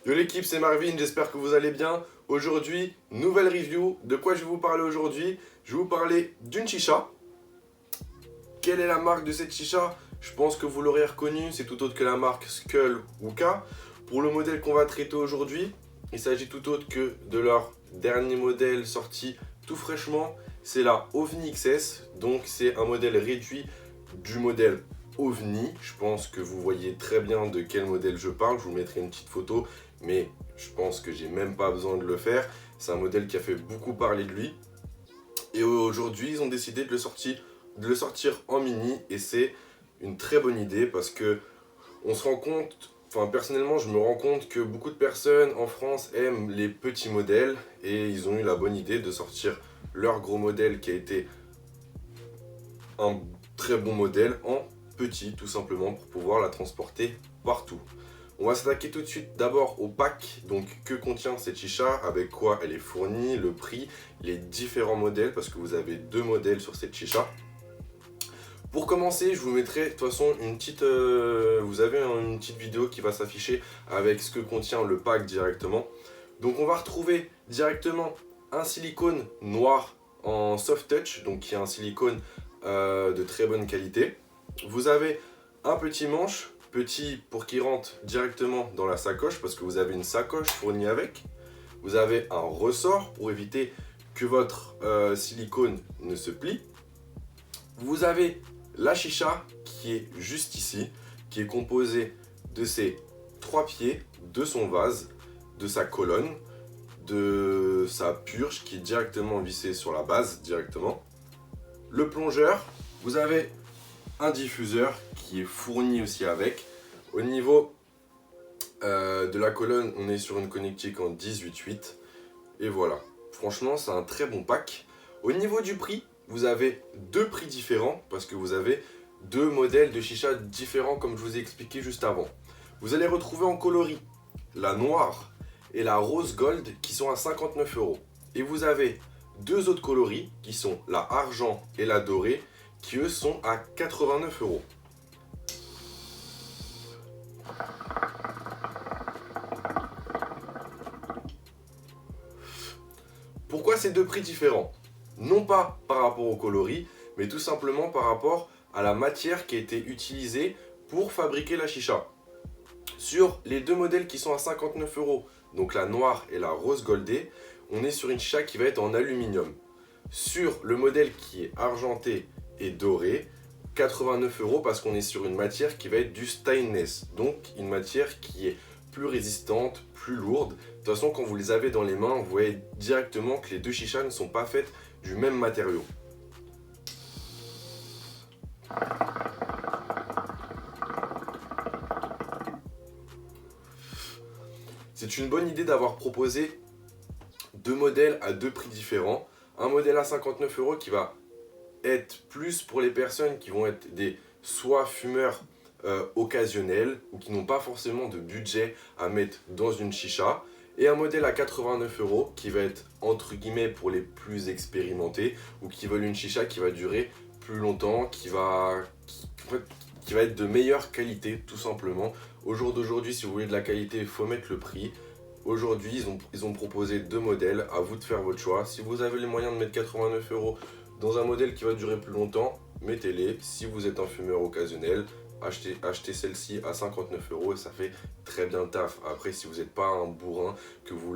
Yo l'équipe, c'est Marvin, j'espère que vous allez bien. Aujourd'hui, nouvelle review. De quoi je vais vous parler aujourd'hui? Je vais vous parler d'une chicha. Quelle est la marque de cette chicha? Je pense que vous l'aurez reconnue, c'est tout autre que la marque Skull Wooka. Pour le modèle qu'on va traiter aujourd'hui, il s'agit tout autre que de leur dernier modèle sorti tout fraîchement. C'est la OVNI XS, donc c'est un modèle réduit du modèle OVNI. Je pense que vous voyez très bien de quel modèle je parle. Je vous mettrai une petite photo, mais je pense que j'ai même pas besoin de le faire. C'est un modèle qui a fait beaucoup parler de lui. Et aujourd'hui, ils ont décidé de le sortir en mini, et c'est une très bonne idée parce que on se rend compte, enfin personnellement je me rends compte que beaucoup de personnes en France aiment les petits modèles et ils ont eu la bonne idée de sortir leur gros modèle qui a été un très bon modèle en petit, tout simplement pour pouvoir la transporter partout. On va s'attaquer tout de suite d'abord au pack, donc que contient cette chicha, avec quoi elle est fournie, le prix, les différents modèles, parce que vous avez deux modèles sur cette chicha. Pour commencer, je vous mettrai de toute façon une petite, vous avez une petite vidéo qui va s'afficher avec ce que contient le pack directement. Donc on va retrouver directement un silicone noir en soft touch, donc qui est un silicone de très bonne qualité. Vous avez un petit manche, petit pour qu'il rentre directement dans la sacoche, parce que vous avez une sacoche fournie avec. Vous avez un ressort pour éviter que votre silicone ne se plie. Vous avez la chicha qui est juste ici, qui est composée de ses trois pieds, de son vase, de sa colonne, de sa purge qui est directement vissée sur la base directement. Le plongeur, vous avez un diffuseur qui est fourni aussi avec. Au niveau de la colonne, on est sur une connectique en 18/8 et voilà. Franchement, c'est un très bon pack. Au niveau du prix, vous avez deux prix différents parce que vous avez deux modèles de chicha différents comme je vous ai expliqué juste avant. Vous allez retrouver en coloris la noire et la rose gold qui sont à 59 €. Et vous avez deux autres coloris qui sont la argent et la dorée qui eux sont à 89 €. Pourquoi ces deux prix différents? Non pas par rapport au coloris, mais tout simplement par rapport à la matière qui a été utilisée pour fabriquer la chicha. Sur les deux modèles qui sont à 59 €, donc la noire et la rose goldée, on est sur une chicha qui va être en aluminium. Sur le modèle qui est argenté et doré, 89 € parce qu'on est sur une matière qui va être du stainless, donc une matière qui est plus résistante, plus lourde. De toute façon, quand vous les avez dans les mains, vous voyez directement que les deux chichas ne sont pas faites du même matériau. C'est une bonne idée d'avoir proposé deux modèles à deux prix différents. Un modèle à 59 € qui va être plus pour les personnes qui vont être des soit fumeurs occasionnels ou qui n'ont pas forcément de budget à mettre dans une chicha. Et un modèle à 89 € qui va être entre guillemets pour les plus expérimentés ou qui veulent une chicha qui va durer plus longtemps, qui va être de meilleure qualité tout simplement. Au jour d'aujourd'hui, si vous voulez de la qualité, il faut mettre le prix. Aujourd'hui, ils ont proposé deux modèles, à vous de faire votre choix. Si vous avez les moyens de mettre 89 € dans un modèle qui va durer plus longtemps, mettez-les. Si vous êtes un fumeur occasionnel, achetez celle-ci à 59 € et ça fait très bien le taf. Après, si vous n'êtes pas un bourrin, que vous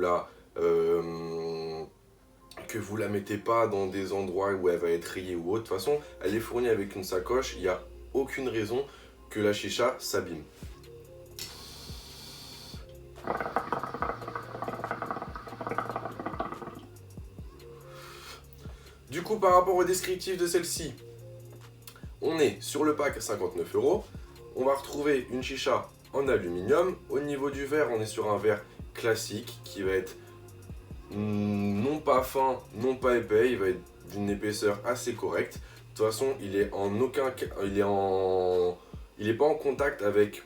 la mettez pas dans des endroits où elle va être rayée ou autre, de toute façon, elle est fournie avec une sacoche, il n'y a aucune raison que la chicha s'abîme. Du coup, par rapport au descriptif de celle-ci, on est sur le pack à 59 €. On va retrouver une chicha en aluminium. Au niveau du verre, on est sur un verre classique qui va être non pas fin, non pas épais. Il va être d'une épaisseur assez correcte. De toute façon, il est pas en contact avec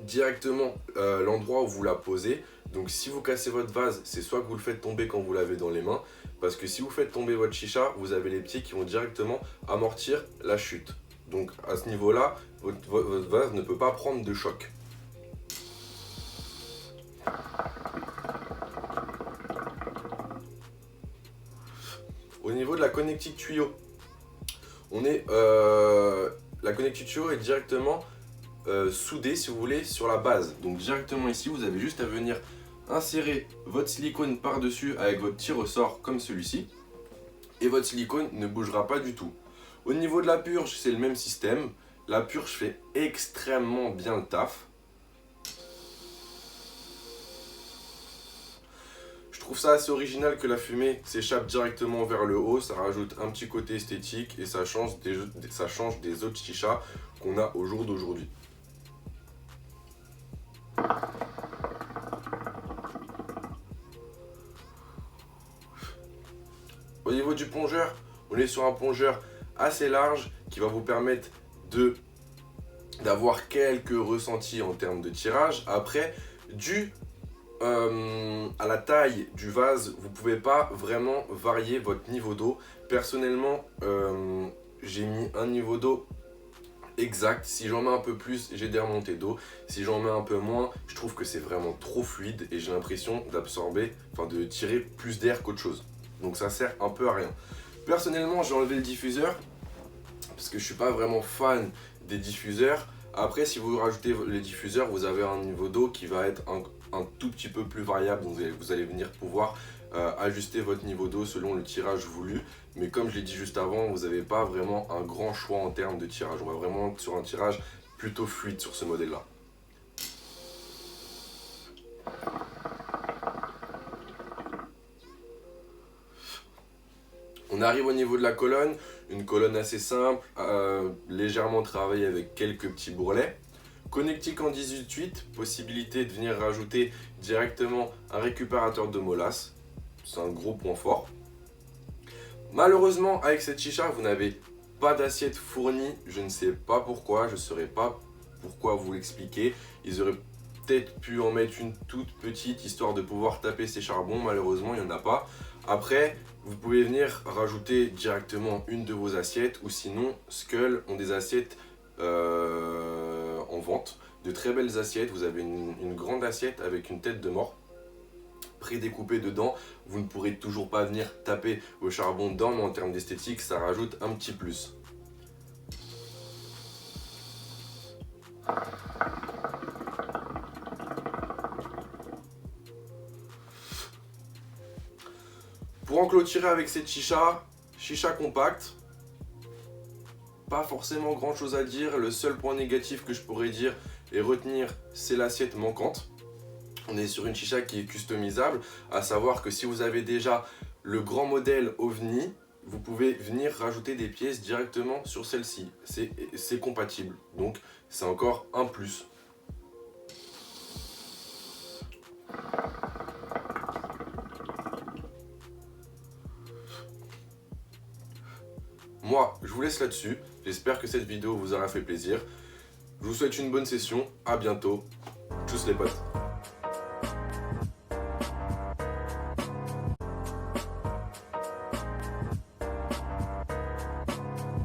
directement l'endroit où vous la posez. Donc si vous cassez votre vase, c'est soit que vous le faites tomber quand vous l'avez dans les mains, parce que si vous faites tomber votre chicha, vous avez les pieds qui vont directement amortir la chute. Donc à ce niveau-là, votre vase ne peut pas prendre de choc. Au niveau de la connectique tuyau, la connectique tuyau est directement soudée, si vous voulez, sur la base. Donc directement ici, vous avez juste à venir insérer votre silicone par-dessus avec votre petit ressort comme celui-ci. Et votre silicone ne bougera pas du tout. Au niveau de la purge, c'est le même système. La purge fait extrêmement bien le taf. Je trouve ça assez original que la fumée s'échappe directement vers le haut. Ça rajoute un petit côté esthétique et ça change des autres chichas qu'on a au jour d'aujourd'hui. Au niveau du plongeur, on est sur un plongeur assez large qui va vous permettre d'avoir quelques ressentis en termes de tirage. Après, dû à la taille du vase, vous ne pouvez pas vraiment varier votre niveau d'eau. Personnellement, j'ai mis un niveau d'eau exact. Si j'en mets un peu plus, j'ai des remontées d'eau. Si j'en mets un peu moins, je trouve que c'est vraiment trop fluide et j'ai l'impression de tirer plus d'air qu'autre chose. Donc ça sert un peu à rien. Personnellement, j'ai enlevé le diffuseur parce que je suis pas vraiment fan des diffuseurs. Après, si vous rajoutez les diffuseurs, vous avez un niveau d'eau qui va être un tout petit peu plus variable. Donc vous allez venir pouvoir ajuster votre niveau d'eau selon le tirage voulu. Mais comme je l'ai dit juste avant, vous n'avez pas vraiment un grand choix en termes de tirage. On va vraiment être sur un tirage plutôt fluide sur ce modèle-là. On arrive au niveau de la colonne, une colonne assez simple, légèrement travaillée avec quelques petits bourrelets. Connectique en 18/8, possibilité de venir rajouter directement un récupérateur de molasse. C'est un gros point fort. Malheureusement, avec cette chicha, vous n'avez pas d'assiette fournie. Je ne sais pas pourquoi, je ne saurais pas pourquoi vous l'expliquer. Ils auraient peut-être pu en mettre une toute petite, histoire de pouvoir taper ces charbons. Malheureusement, il n'y en a pas. Après, vous pouvez venir rajouter directement une de vos assiettes, ou sinon, Skull ont des assiettes en vente. De très belles assiettes. Vous avez une grande assiette avec une tête de mort prédécoupée dedans. Vous ne pourrez toujours pas venir taper vos charbons dedans, mais en termes d'esthétique, ça rajoute un petit plus. Pour en clôturer avec cette chicha compacte, pas forcément grand chose à dire. Le seul point négatif que je pourrais dire et retenir, c'est l'assiette manquante. On est sur une chicha qui est customisable, à savoir que si vous avez déjà le grand modèle OVNI, vous pouvez venir rajouter des pièces directement sur celle-ci. C'est compatible, donc c'est encore un plus. Moi, je vous laisse là-dessus. J'espère que cette vidéo vous aura fait plaisir. Je vous souhaite une bonne session. À bientôt. Tchuss les potes.